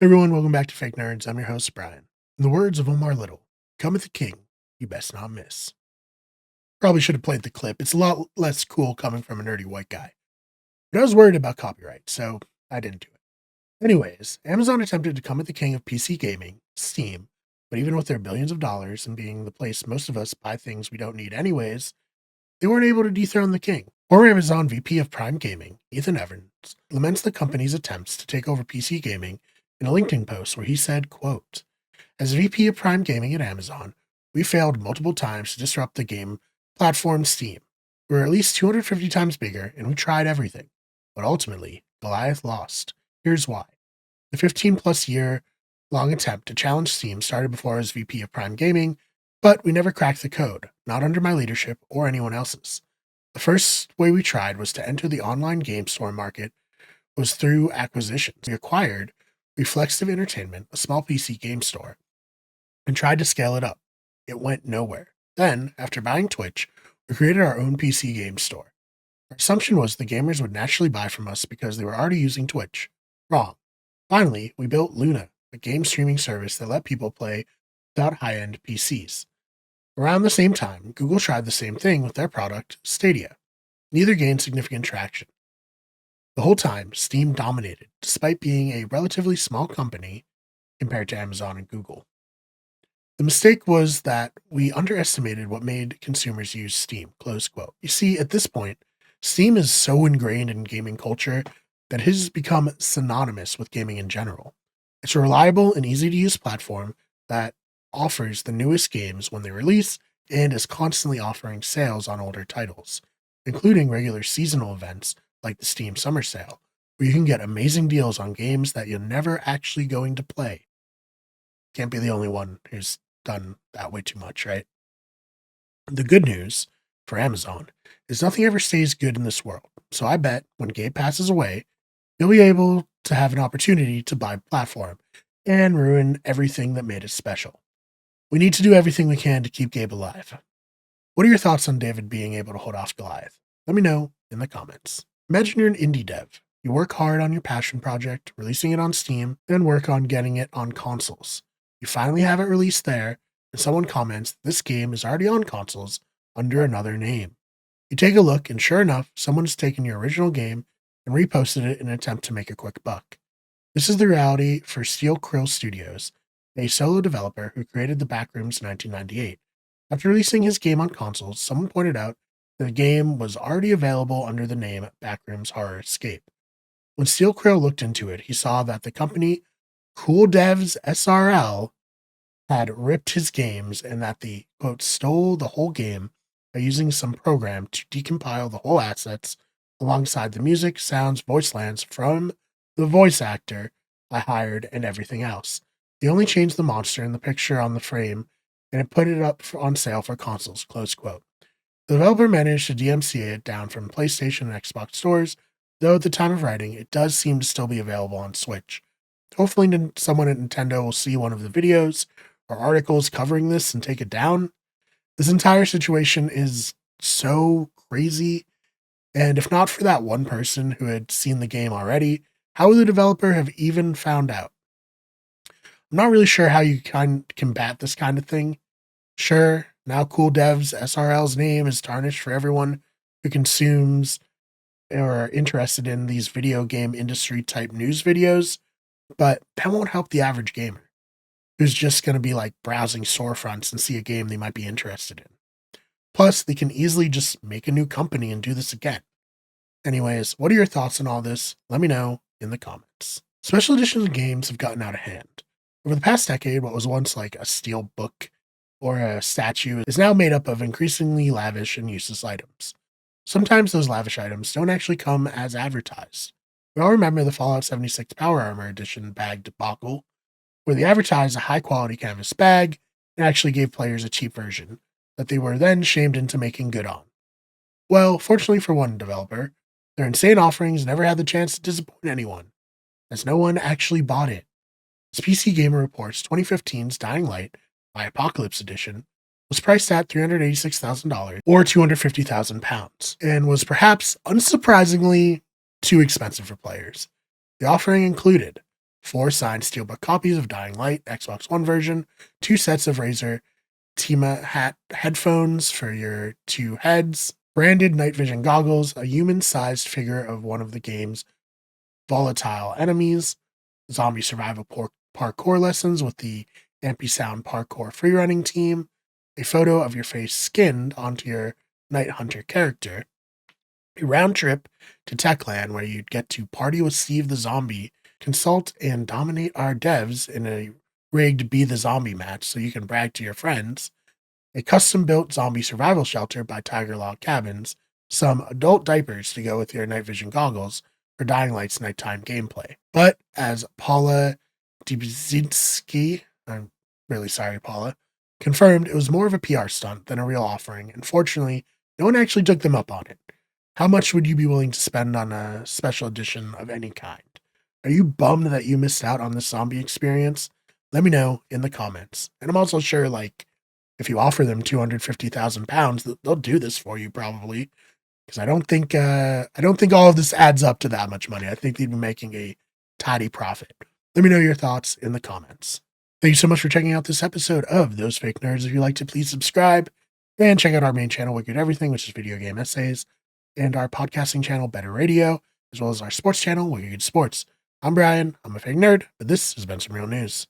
Everyone, welcome back to Fake Nerds. I'm your host, Brian. In the words of Omar Little, cometh the king, you best not miss. Probably should have played the clip. It's a lot less cool coming from a nerdy white guy. But I was worried about copyright, so I didn't do it. Anyways, Amazon attempted to come at the king of PC gaming, Steam, but even with their billions of dollars and being the place most of us buy things we don't need anyways, they weren't able to dethrone the king. Former Amazon VP of Prime Gaming, Ethan Evans, laments the company's attempts to take over PC gaming in a LinkedIn post where he said, quote, "As VP of Prime Gaming at Amazon, we failed multiple times to disrupt the game platform Steam. We're at least 250 times bigger, and we tried everything. But ultimately, Goliath lost. Here's why. The 15-plus year long attempt to challenge Steam started before I was VP of Prime Gaming, but we never cracked the code, not under my leadership or anyone else's. The first way we tried was to enter the online game store market was through acquisitions. We acquired Reflexive Entertainment, a small PC game store, and tried to scale it up. It went nowhere. Then, after buying Twitch, we created our own PC game store. Our assumption was the gamers would naturally buy from us because they were already using Twitch. Wrong. Finally, we built Luna, a game streaming service that let people play without high-end PCs. Around the same time, Google tried the same thing with their product, Stadia. Neither gained significant traction. The whole time, Steam dominated, despite being a relatively small company compared to Amazon and Google. The mistake was that we underestimated what made consumers use Steam, close quote. You see, at this point, Steam is so ingrained in gaming culture that it has become synonymous with gaming in general. It's a reliable and easy to use platform that offers the newest games when they release and is constantly offering sales on older titles, including regular seasonal events like the Steam Summer Sale, where you can get amazing deals on games that you're never actually going to play. Can't be the only one who's done that way too much, right? The good news for Amazon is nothing ever stays good in this world. So I bet when Gabe passes away, you'll be able to have an opportunity to buy platform and ruin everything that made it special. We need to do everything we can to keep Gabe alive. What are your thoughts on David being able to hold off Goliath? Let me know in the comments. Imagine you're an indie dev. You work hard on your passion project, releasing it on Steam, then work on getting it on consoles. You finally have it released there, and someone comments this game is already on consoles under another name. You take a look, and sure enough, someone has taken your original game and reposted it in an attempt to make a quick buck. This is the reality for Steel Krill Studios, a solo developer who created the Backrooms in 1998. After releasing his game on consoles, someone pointed out that the game was already available under the name Backrooms Horror Escape. When Steel Krill looked into it, he saw that the company Cool Devs SRL had ripped his games and that they, quote, stole the whole game by using some program to decompile the whole assets alongside the music, sounds, voice lands from the voice actor I hired and everything else. They only changed the monster and the picture on the frame and it put it up on sale for consoles, close quote. The developer managed to DMCA it down from PlayStation and Xbox stores, though at the time of writing, it does seem to still be available on Switch. Hopefully someone at Nintendo will see one of the videos or articles covering this and take it down. This entire situation is so crazy, and if not for that one person who had seen the game already, how would the developer have even found out? I'm not really sure how you can combat this kind of thing. Sure, now Cool Devs SRL's name is tarnished for everyone who consumes or are interested in these video game industry type news videos, but that won't help the average gamer who's just going to be like browsing storefronts and see a game they might be interested in. Plus, they can easily just make a new company and do this again. Anyways, what are your thoughts on all this? Let me know in the comments. Special edition games have gotten out of hand. Over the past decade, what was once like a steel book or a statue is now made up of increasingly lavish and useless items. Sometimes those lavish items don't actually come as advertised. We all remember the Fallout 76 Power Armor Edition bag debacle, where they advertised a high-quality canvas bag and actually gave players a cheap version that they were then shamed into making good on. Well, fortunately for one developer, their insane offerings never had the chance to disappoint anyone, as no one actually bought it. As PC Gamer reports, 2015's Dying Light by Apocalypse Edition was priced at $386,000 or £250,000 and was perhaps unsurprisingly too expensive for players. The offering included 4 signed steelbook copies of Dying Light, Xbox One version, 2 sets of Razer Tima hat headphones for your 2 heads, branded night vision goggles, a human-sized figure of one of the game's volatile enemies, zombie survival parkour lessons with the Ampy Sound Parkour freerunning team, a photo of your face skinned onto your Night Hunter character, a round trip to Techland where you'd get to party with Steve the Zombie, consult and dominate our devs in a rigged Be the Zombie match so you can brag to your friends, a custom-built zombie survival shelter by Tiger Log Cabins, some adult diapers to go with your night vision goggles for Dying Light's nighttime gameplay. But as Paula Dubzinski, I'm really sorry, Paula, confirmed, it was more of a PR stunt than a real offering. Unfortunately, no one actually took them up on it. How much would you be willing to spend on a special edition of any kind? Are you bummed that you missed out on this zombie experience? Let me know in the comments. And I'm also sure, like, if you offer them £250,000, they'll do this for you probably. Because I don't think all of this adds up to that much money. I think they'd be making a tidy profit. Let me know your thoughts in the comments. Thank you so much for checking out this episode of Those Fake Nerds. If you'd like to, please subscribe and check out our main channel, Wicked Everything, which is video game essays, and our podcasting channel, Better Radio, as well as our sports channel, Wicked Sports. I'm Brian. I'm a fake nerd, but this has been some real news.